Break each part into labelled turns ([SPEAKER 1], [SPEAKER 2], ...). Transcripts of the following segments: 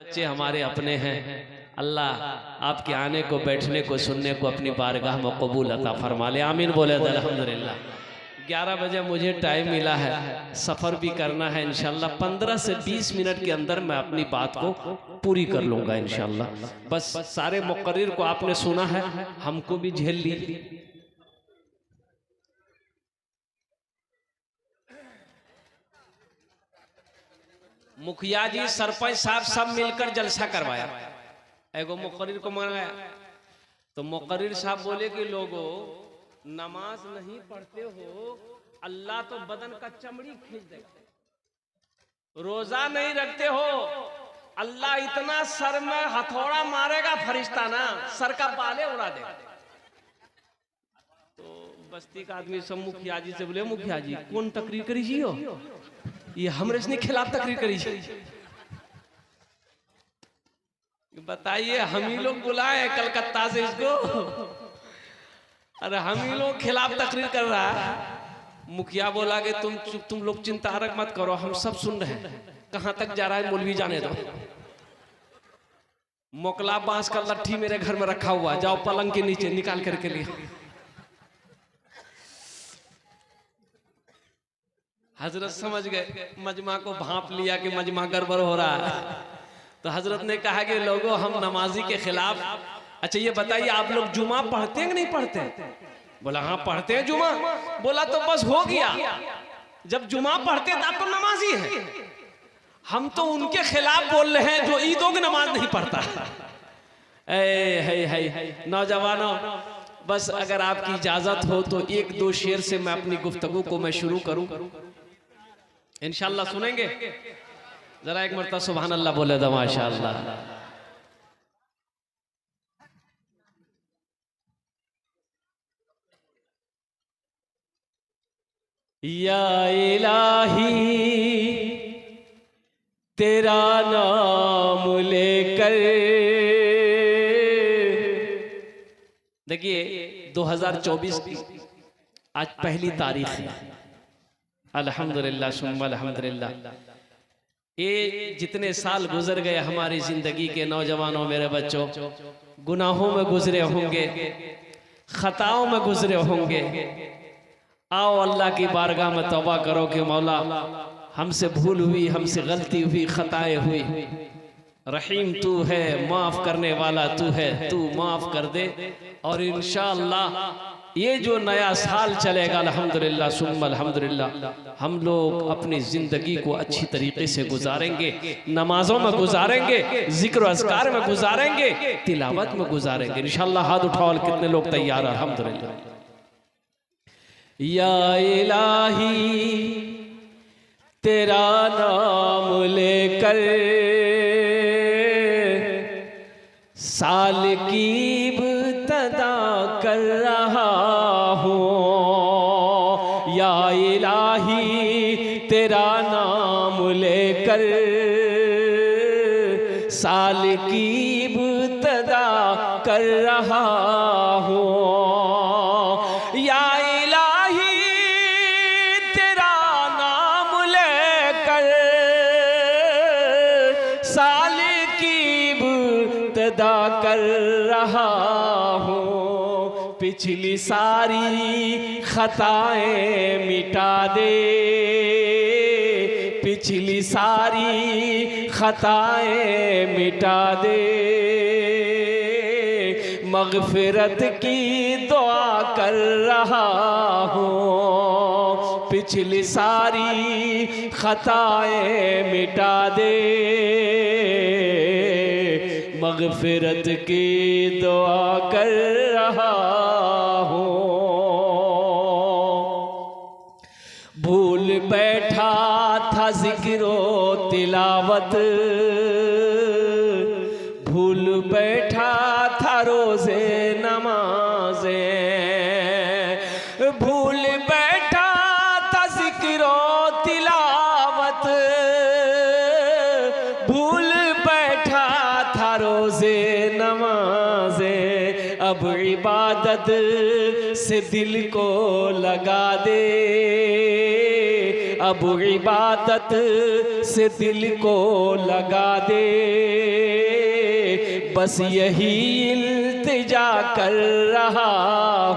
[SPEAKER 1] बच्चे हमारे अपने हैं। अल्लाह आपके आने को, बैठने को, सुनने को अपनी बारगाह में कबूल अता फरमा ले। आमीन बोले अल्हम्दुलिल्लाह। 11 बजे मुझे टाइम मिला है, सफ़र भी करना है इंशाल्लाह। 15 से 20 मिनट के अंदर मैं अपनी बात को पूरी कर लूँगा इंशाल्लाह। बस सारे मुकर्रिर को आपने सुना है, हमको भी झेल ली। मुखिया जी, सरपंच साहब सब मिलकर जलसा करवाया। एगो मुकर्रिर को मंगाया तो मुकर्रिर साहब बोले कि लोगों, नमाज नहीं पढ़ते हो, अल्लाह तो बदन का चमड़ी खींच देगा। रोजा नहीं रखते हो, अल्लाह इतना सर में हथौड़ा मारेगा फरिश्ता ना, सर का बाले उड़ा देगा। तो बस्ती का आदमी सब मुखिया जी से बोले, मुखिया जी कौन तकरीर करी जी हो, ये हमरे से खिलाफ तकरीर करी। बताइए, हम ही लोग बुलाए कलकत्ता से इसको, अरे हम ही लोग खिलाफ तकरीर कर रहा है। मुखिया बोला कि तुम लोग चिंता मत करो, हम सब सुन रहे हैं। कहां तक जा रहा है मौलवी जाने दो। मोकला बांस का लट्ठी मेरे घर में रखा हुआ, जाओ पलंग के नीचे निकाल करके लिए। हजरत समझ गए, मजमा को भांप लिया कि मजमा गड़बड़ हो रहा है। तो हजरत ने कहा कि लोगों, हम नमाजी के खिलाफ। अच्छा ये बताइए, आप लोग जुमा पढ़ते हैं कि नहीं पढ़ते? बोला हाँ पढ़ते हैं जुमा। बोला तो बस हो गया, जब जुमा पढ़ते हैं तो आप तो नमाजी हैं। हम तो उनके खिलाफ बोल रहे हैं जो ईदों की नमाज नहीं पढ़ता। नौजवानों, बस अगर आपकी इजाजत हो तो 1-2 शेर से मैं अपनी गुफ्तगू को मैं शुरू करूं, इंशाल्लाह सुनेंगे। जरा एक मरतबा सुभान अल्लाह बोले दो, माशाअल्लाह। या इलाही तेरा नाम लेकर, देखिए 2024 की आज पहली तारीख है। अल्हम्दुलिल्लाह सुम्मा अल्हम्दुलिल्लाह। ये जितने साल गुजर गए हमारी जिंदगी के, नौजवानों मेरे बच्चों, गुनाहों में गुजरे होंगे, खताओं में गुजरे होंगे। आओ अल्लाह की बारगाह में तौबा करो कि मौला हमसे भूल हुई, हमसे गलती हुई, खताएं हुई। रहीम तू है, माफ करने वाला तू है, तू माफ कर दे। और इंशाअल्लाह ये जो नया साल चलेगा, अल्हम्दुलिल्लाह सुम्मा अल्हम्दुलिल्लाह, हम लोग अपनी जिंदगी को अच्छी तरीके से गुजारेंगे, नमाजों में गुजारेंगे, जिक्र अज़कार में गुजारेंगे, तिलावत में गुजारेंगे इंशाअल्लाह। हाथ उठाओ, कितने लोग तैयार हैं? अल्हम्दुलिल्लाह। या इलाही तेरा नाम लेकर साल की इब्तिदा कर रहा हूँ। या इलाही तेरा नाम लेकर साल की इब्तिदा कर रहा हूँ। या इलाही तेरा नाम लेकर साल की इब्तिदा कर रहा हूँ। पिछली सारी खताएं मिटा दे, पिछली सारी खताएं मिटा दे। मग़फ़िरत की दुआ कर रहा हूँ। पिछली सारी खताएं मिटा दे, मग़फ़िरत की दुआ कर रहा हूँ। भूल बैठा था ज़िक्र तिलावत, भूल बैठा था रोज़े नमाज़ें, भूल बैठा था ज़िक्र तिलावत, भूल बैठा था रोज़े नमाज़ें। अब इबादत से दिल को लगा दे, अब इबादत से दिल को लगा दे। बस यही इल्तिजा कर रहा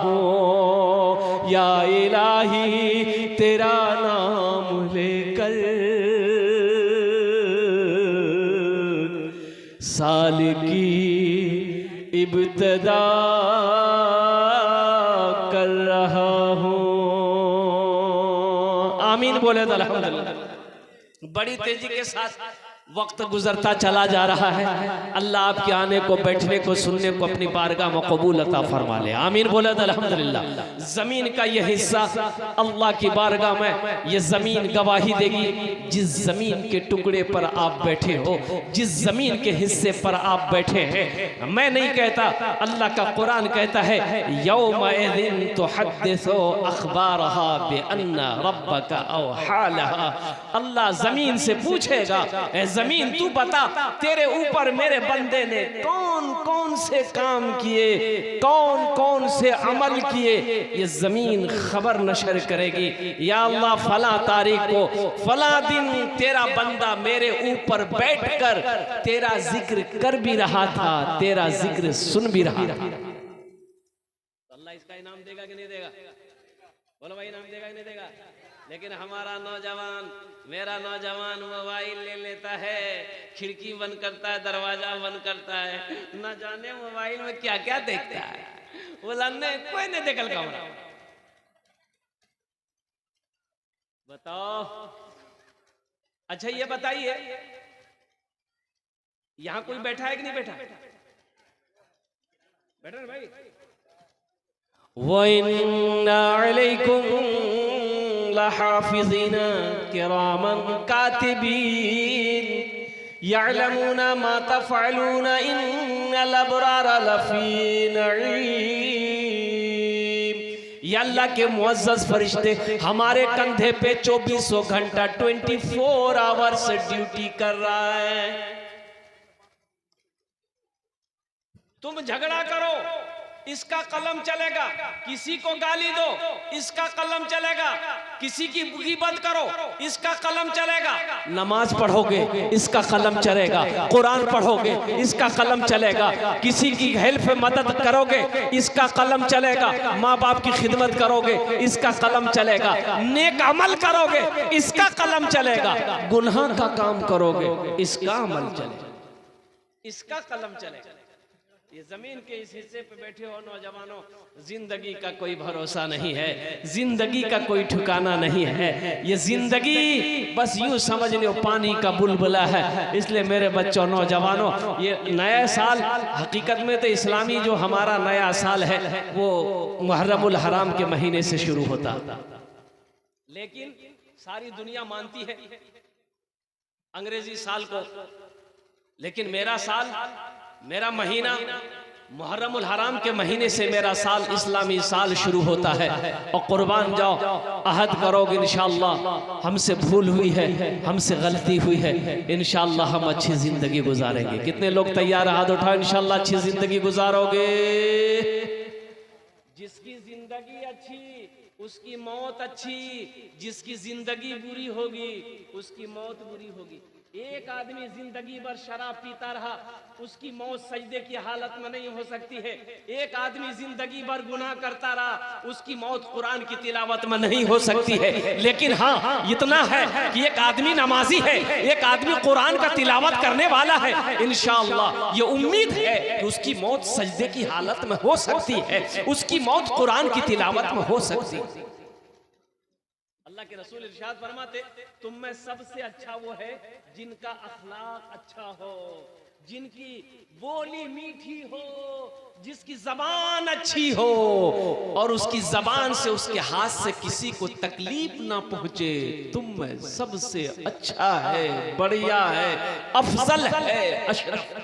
[SPEAKER 1] हूँ, या इलाही तेरा नाम लेकर साल की इब्तिदा कर रहा हूँ। आमीन बोले तो अल्हम्दुलिल्लाह। बड़ी तेजी के साथ वक्त गुजरता चला जा रहा है। अल्लाह आपके आने को, बैठने को, सुनने को अपनी बारगाह में कबूल अता फरमा ले। आमीन बोले तो अल्हम्दुलिल्लाह। जमीन का यह हिस्सा अल्लाह की बारगाह में ये जमीन गवाही देगी। जिस जमीन के टुकड़े पर आप बैठे हो, जिस जमीन के हिस्से पर आप बैठे हैं, मैं नहीं कहता, अल्लाह का कुरान कहता है यौमइज़िन तुहद्दिसु अख़बारहा बिअन्ना रब्बका औहा लहा। अल्लाह जमीन से पूछेगा, जमीन तू बता तेरे ऊपर मेरे बंदे ने कौन कौन से काम किए, कौन कौन से अमल किए। ये जमीन खबर नशर करेगी, या अल्लाह फला तारीख को फला दिन तेरा बंदा मेरे ऊपर बैठकर तेरा जिक्र कर भी रहा था, तेरा जिक्र सुन भी रहा था। अल्लाह इसका इनाम देगा कि नहीं देगा? बोलो भाई, इनाम देगा कि नहीं देगा? लेकिन हमारा नौजवान, मेरा नौजवान मोबाइल ले लेता है, खिड़की बंद करता है, दरवाजा बंद करता है, न जाने मोबाइल में क्या क्या देखता है। बोला नहीं, कोई नहीं देखल का। बताओ, अच्छा ये बताइए, यहां कोई बैठा है कि नहीं बैठा? बैठा है भाई। वइन्ना अलैकुम लहाफिज़ीना किरामन कातिबीन यअलमूना मा तफ़अलूना इन्नल अबरारा लफ़ी नईम। या अल्लाह के मुअज़्ज़ज़ फरिश्ते हमारे कंधे पे 24 घंटा 24 आवर्स ड्यूटी कर रहा है। तुम झगड़ा करो, इसका कलम चलेगा। किसी को गाली दो, इसका कलम चलेगा। किसी की गिबत करो, इसका कलम चलेगा। नमाज पढ़ोगे, इसका कलम चलेगा। कुरान पढ़ोगे, इसका कलम चलेगा। किसी की हेल्प मदद करोगे, इसका कलम चलेगा। माँ बाप की खिदमत करोगे, इसका कलम चलेगा। नेक अमल करोगे, इसका कलम चलेगा। गुनाह का काम करोगे, इसका अमल चलेगा, इसका कलम चलेगा। ये जमीन के इस हिस्से पे बैठे हो नौजवानों, जिंदगी का कोई भरोसा नहीं है, जिंदगी का कोई ठिकाना नहीं है। ये जिंदगी बस यूं समझ लो पानी का बुलबुला है। इसलिए मेरे बच्चों, नौजवानों, ये नया साल हकीकत में तो इस्लामी जो हमारा नया साल है वो मुहर्रमुल हराम के महीने से शुरू होता, लेकिन सारी दुनिया मानती है अंग्रेजी साल को। लेकिन मेरा साल, मेरा महीना मुहर्रमुल हराम के महीने से मेरा साल, इस्लामी साल शुरू होता है। और कुर्बान जाओ, अहद करोगे इंशाअल्लाह, हमसे भूल हुई है, हमसे गलती हुई है, इंशाअल्लाह हम अच्छी जिंदगी गुजारेंगे। कितने लोग तैयार हाथ उठाओ, इंशाअल्लाह अच्छी जिंदगी गुजारोगे। जिसकी जिंदगी अच्छी उसकी मौत अच्छी, जिसकी जिंदगी बुरी होगी उसकी मौत बुरी होगी। एक आदमी जिंदगी भर शराब पीता रहा, उसकी मौत सजदे की हालत में नहीं हो सकती है। एक आदमी जिंदगी भर गुनाह करता रहा, उसकी मौत कुरान की तिलावत में नहीं हो सकती है। लेकिन हाँ, इतना है कि एक आदमी नमाजी है, एक आदमी कुरान का तिलावत करने वाला है, इंशाअल्लाह ये उम्मीद है कि उसकी मौत सजदे की हालत में हो सकती है, उसकी मौत कुरान की तिलावत में हो सकती है। अल्लाह के रसूल इरशाद फरमाते, तुम में सबसे अच्छा वो है जिनका अखलाक अच्छा हो, जिनकी बोली मीठी हो, जिसकी जबान अच्छी हो और उसकी जबान से, उसके हाथ से किसी को तकलीफ ना पहुंचे। तुम में सबसे अच्छा है, बढ़िया है, अफजल है, अशरफ।